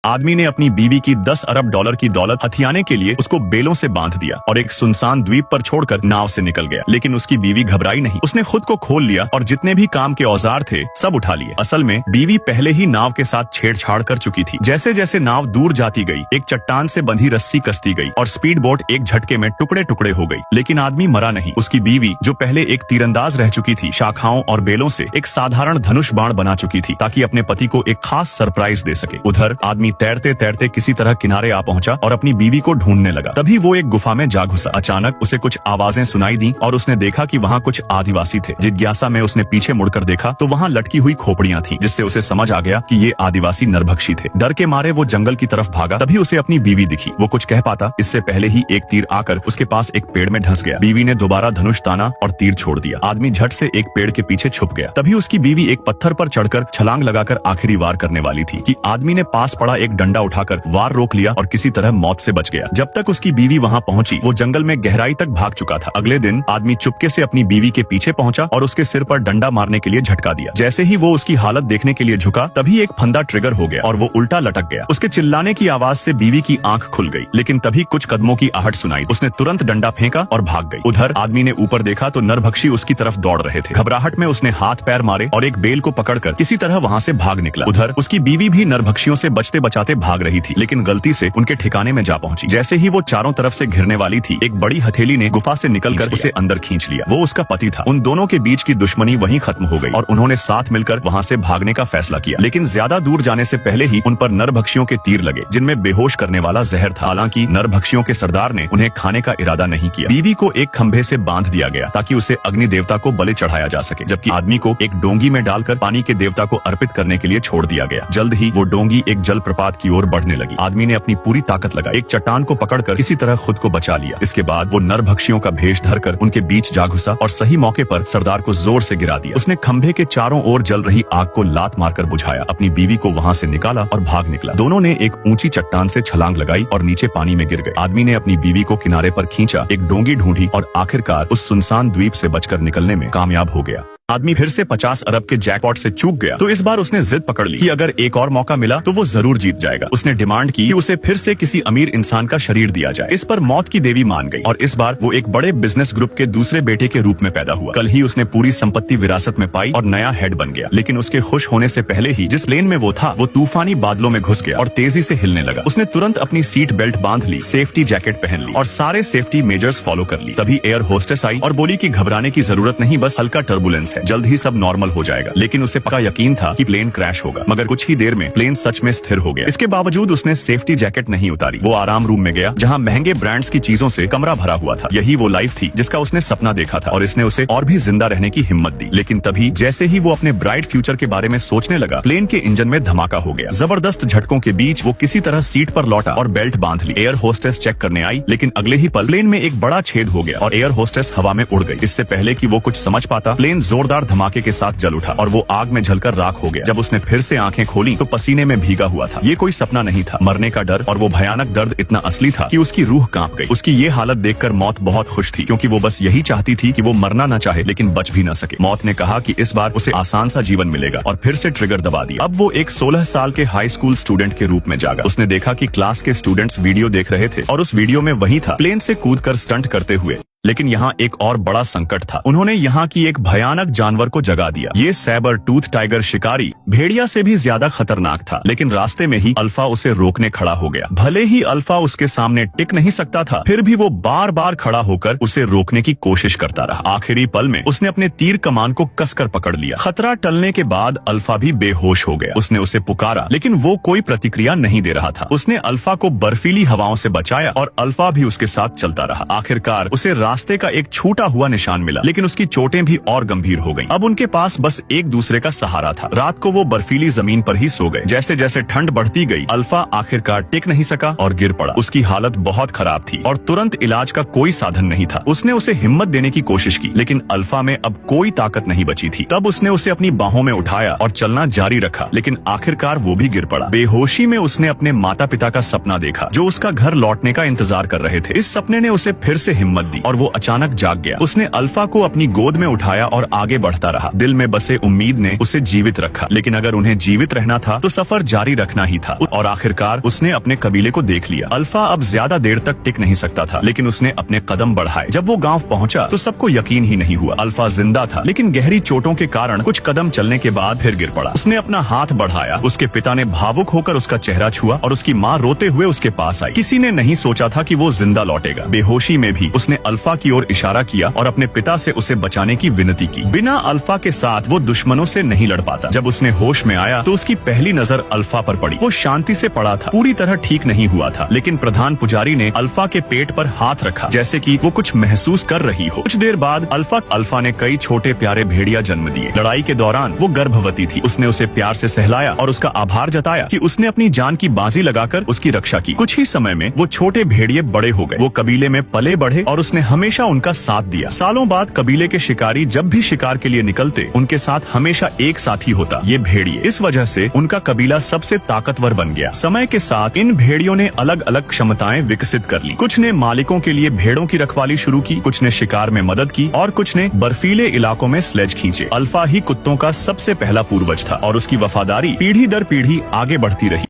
आदमी ने अपनी बीवी की 10 अरब डॉलर की दौलत हथियाने के लिए उसको बेलों से बांध दिया और एक सुनसान द्वीप पर छोड़कर नाव से निकल गया। लेकिन उसकी बीवी घबराई नहीं, उसने खुद को खोल लिया और जितने भी काम के औजार थे सब उठा लिए। असल में बीवी पहले ही नाव के साथ छेड़छाड़ कर चुकी थी। जैसे जैसे नाव दूर जाती गई, एक चट्टान से बंधी रस्सी कसती गई और स्पीड बोट एक झटके में टुकड़े टुकड़े हो गई। लेकिन आदमी मरा नहीं। उसकी बीवी, जो पहले एक तीरंदाज रह चुकी थी, शाखाओं और बेलों से एक साधारण धनुष बाण बना चुकी थी ताकि अपने पति को एक खास सरप्राइज दे सके। उधर आदमी तैरते तैरते किसी तरह किनारे आ पहुंचा और अपनी बीवी को ढूंढने लगा। तभी वो एक गुफा में जा घुसा। अचानक उसे कुछ आवाजें सुनाई दी और उसने देखा कि वहाँ कुछ आदिवासी थे। जिज्ञासा में उसने पीछे मुड़कर देखा तो वहाँ लटकी हुई खोपड़ियां थीं, जिससे उसे समझ आ गया कि ये आदिवासी नरभक्षी थे। डर के मारे वो जंगल की तरफ भागा। तभी उसे अपनी बीवी दिखी। वो कुछ कह पाता इससे पहले ही एक तीर आकर उसके पास एक पेड़ में ढंस गया। बीवी ने दोबारा धनुष ताना और तीर छोड़ दिया। आदमी झट से एक पेड़ के पीछे छुप गया। तभी उसकी बीवी एक पत्थर पर चढ़कर छलांग लगाकर आखिरी वार करने वाली थी कि आदमी ने पास पड़ा एक डंडा उठाकर वार रोक लिया और किसी तरह मौत से बच गया। जब तक उसकी बीवी वहां पहुंची, वो जंगल में गहराई तक भाग चुका था। अगले दिन आदमी चुपके से अपनी बीवी के पीछे पहुंचा और उसके सिर पर डंडा मारने के लिए झटका दिया। जैसे ही वो उसकी हालत देखने के लिए झुका, तभी एक फंदा ट्रिगर हो गया और वो उल्टा लटक गया। उसके चिल्लाने की आवाज से बीवी की आंख खुल गई, लेकिन तभी कुछ कदमों की आहट सुनाई। उसने तुरंत डंडा फेंका और भाग गई। उधर आदमी ने ऊपर देखा तो नरभक्षी उसकी तरफ दौड़ रहे थे। घबराहट में उसने हाथ पैर मारे और एक बेल को पकड़कर किसी तरह वहां से भाग निकला। उधर उसकी बीवी भी नरभक्षियों से बचते बचाते भाग रही थी, लेकिन गलती से उनके ठिकाने में जा पहुंची। जैसे ही वो चारों तरफ से घिरने वाली थी, एक बड़ी हथेली ने गुफा से निकलकर उसे अंदर खींच लिया। वो उसका पति था। उन दोनों के बीच की दुश्मनी वहीं खत्म हो गई और उन्होंने साथ मिलकर वहां से भागने का फैसला किया। लेकिन ज्यादा दूर जाने से पहले ही उन पर नरभक्षियों के तीर लगे, जिनमें बेहोश करने वाला जहर था। हालांकि नरभक्षियों के सरदार ने उन्हें खाने का इरादा नहीं किया। बीवी को एक खंभे से बांध दिया गया ताकि उसे अग्नि देवता को बलि चढ़ाया जा सके, जबकि आदमी को एक डोंगी में डालकर पानी के देवता को अर्पित करने के लिए छोड़ दिया गया। जल्द ही वो डोंगी एक जल प्रपात की ओर बढ़ने लगी। आदमी ने अपनी पूरी ताकत लगाई, एक चट्टान को पकड़कर किसी तरह खुद को बचा लिया। इसके बाद वो नरभक्षियों का भेष धरकर उनके बीच जा घुसा और सही मौके पर सरदार को जोर से गिरा दिया। उसने खंभे के चारों ओर जल रही आग को लात मारकर बुझाया, अपनी बीवी को वहां से निकाला और भाग निकला। दोनों ने एक ऊंची चट्टान से छलांग लगाई और नीचे पानी में गिर गए। आदमी ने अपनी बीवी को किनारे पर खींचा, एक डोंगी ढूंढी और आखिरकार उस सुनसान द्वीप से बचकर निकलने में कामयाब हो गया। आदमी फिर से 50 अरब के जैकपॉट से चूक गया, तो इस बार उसने जिद पकड़ ली कि अगर एक और मौका मिला तो वो जरूर जीत जाएगा। उसने डिमांड की कि उसे फिर से किसी अमीर इंसान का शरीर दिया जाए। इस पर मौत की देवी मान गई और इस बार वो एक बड़े बिजनेस ग्रुप के दूसरे बेटे के रूप में पैदा हुआ। कल ही उसने पूरी संपत्ति विरासत में पाई और नया हेड बन गया। लेकिन उसके खुश होने से पहले ही जिस प्लेन में वो था, वो तूफानी बादलों में घुस गया और तेजी से हिलने लगा। उसने तुरंत अपनी सीट बेल्ट बांध ली, सेफ्टी जैकेट पहन ली और सारे सेफ्टी मेजर्स फॉलो कर ली। तभी एयर होस्टेस आई और बोली कि घबराने की जरूरत नहीं, बस हल्का टर्बुलेंस है, जल्द ही सब नॉर्मल हो जाएगा। लेकिन उसे पक्का यकीन था कि प्लेन क्रैश होगा, मगर कुछ ही देर में प्लेन सच में स्थिर हो गया। इसके बावजूद उसने सेफ्टी जैकेट नहीं उतारी। वो आराम रूम में गया जहां महंगे ब्रांड्स की चीजों से कमरा भरा हुआ था। यही वो लाइफ थी जिसका उसने सपना देखा था और इसने उसे और भी जिंदा रहने की हिम्मत दी। लेकिन तभी जैसे ही वो अपने ब्राइट फ्यूचर के बारे में सोचने लगा, प्लेन के इंजन में धमाका हो गया। जबरदस्त झटकों के बीच वो किसी तरह सीट पर लौटा और बेल्ट बांध ली। एयर होस्टेस चेक करने आई, लेकिन अगले ही पल प्लेन में एक बड़ा छेद हो गया और एयर होस्टेस हवा में उड़ गई। इससे पहले कि वो कुछ समझ पाता, प्लेन जोरदार धमाके के साथ जल उठा और वो आग में जलकर राख हो गया। जब उसने फिर से आंखें खोली तो पसीने में भीगा हुआ था। ये कोई सपना नहीं था। मरने का डर और वो भयानक दर्द इतना असली था कि उसकी रूह कांप गई। उसकी ये हालत देखकर मौत बहुत खुश थी, क्योंकि वो बस यही चाहती थी कि वो मरना न चाहे लेकिन बच भी न सके। मौत ने कहा कि इस बार उसे आसान सा जीवन मिलेगा और फिर से ट्रिगर दबा दिया। अब वो एक 16 साल के हाई स्कूल स्टूडेंट के रूप में जागा। उसने देखा कि क्लास के स्टूडेंट्स वीडियो देख रहे थे और उस वीडियो में वही था, प्लेन से कूदकर स्टंट करते हुए। लेकिन यहाँ एक और बड़ा संकट था। उन्होंने यहाँ की एक भयानक जानवर को जगा दिया। ये सैबर टूथ टाइगर शिकारी भेड़िया से भी ज्यादा खतरनाक था। लेकिन रास्ते में ही अल्फा उसे रोकने खड़ा हो गया। भले ही अल्फा उसके सामने टिक नहीं सकता था, फिर भी वो बार बार खड़ा होकर उसे रोकने की कोशिश करता रहा। आखिरी पल में उसने अपने तीर कमान को कसकर पकड़ लिया। खतरा टलने के बाद अल्फा भी बेहोश हो गया। उसने उसे पुकारा, लेकिन वो कोई प्रतिक्रिया नहीं दे रहा था। उसने अल्फा को बर्फीली हवाओं से बचाया और अल्फा भी उसके साथ चलता रहा। आखिरकार उसे रास्ते का एक छूटा हुआ निशान मिला, लेकिन उसकी चोटें भी और गंभीर हो गईं। अब उनके पास बस एक दूसरे का सहारा था। रात को वो बर्फीली जमीन पर ही सो गए। जैसे जैसे ठंड बढ़ती गई, अल्फा आखिरकार टिक नहीं सका और गिर पड़ा। उसकी हालत बहुत खराब थी और तुरंत इलाज का कोई साधन नहीं था। उसने उसे हिम्मत देने की कोशिश की, लेकिन अल्फा में अब कोई ताकत नहीं बची थी। तब उसने उसे अपनी बाहों में उठाया और चलना जारी रखा, लेकिन आखिरकार वो भी गिर पड़ा। बेहोशी में उसने अपने माता पिता का सपना देखा, जो उसका घर लौटने का इंतजार कर रहे थे। इस सपने ने उसे फिर से हिम्मत दी और वो अचानक जाग गया। उसने अल्फा को अपनी गोद में उठाया और आगे बढ़ता रहा। दिल में बसे उम्मीद ने उसे जीवित रखा, लेकिन अगर उन्हें जीवित रहना था तो सफर जारी रखना ही था। और आखिरकार उसने अपने कबीले को देख लिया। अल्फा अब ज्यादा देर तक टिक नहीं सकता था, लेकिन उसने अपने कदम बढ़ाए। जब वो गांव पहुंचा तो सबको यकीन ही नहीं हुआ। अल्फा जिंदा था, लेकिन गहरी चोटों के कारण कुछ कदम चलने के बाद फिर गिर पड़ा। उसने अपना हाथ बढ़ाया। उसके पिता ने भावुक होकर उसका चेहरा छुआ और उसकी माँ रोते हुए उसके पास आई। किसी ने नहीं सोचा था कि वो जिंदा लौटेगा। बेहोशी में भी उसने अल्फा की ओर इशारा किया और अपने पिता से उसे बचाने की विनती की। बिना अल्फा के साथ वो दुश्मनों से नहीं लड़ पाता। जब उसने होश में आया तो उसकी पहली नजर अल्फा पर पड़ी। वो शांति से पड़ा था, पूरी तरह ठीक नहीं हुआ था, लेकिन प्रधान पुजारी ने अल्फा के पेट पर हाथ रखा, जैसे कि वो कुछ महसूस कर रही हो। कुछ देर बाद अल्फा ने कई छोटे प्यारे भेड़िया जन्म दिए। लड़ाई के दौरान वो गर्भवती थी। उसने उसे प्यार से सहलाया और उसका आभार जताया कि उसने अपनी जान की बाजी लगाकर उसकी रक्षा की। कुछ ही समय में वो छोटे भेड़िए बड़े हो गए। वो कबीले में पले बढ़े और उसने हमेशा उनका साथ दिया। सालों बाद कबीले के शिकारी जब भी शिकार के लिए निकलते, उनके साथ हमेशा एक साथी होता, ये भेड़िए। इस वजह से उनका कबीला सबसे ताकतवर बन गया। समय के साथ इन भेड़ियों ने अलग अलग क्षमताएं विकसित कर ली। कुछ ने मालिकों के लिए भेड़ों की रखवाली शुरू की, कुछ ने शिकार में मदद की और कुछ ने बर्फीले इलाकों में स्लेज खींचे। अल्फा ही कुत्तों का सबसे पहला पूर्वज था और उसकी वफादारी पीढ़ी दर पीढ़ी आगे बढ़ती रही।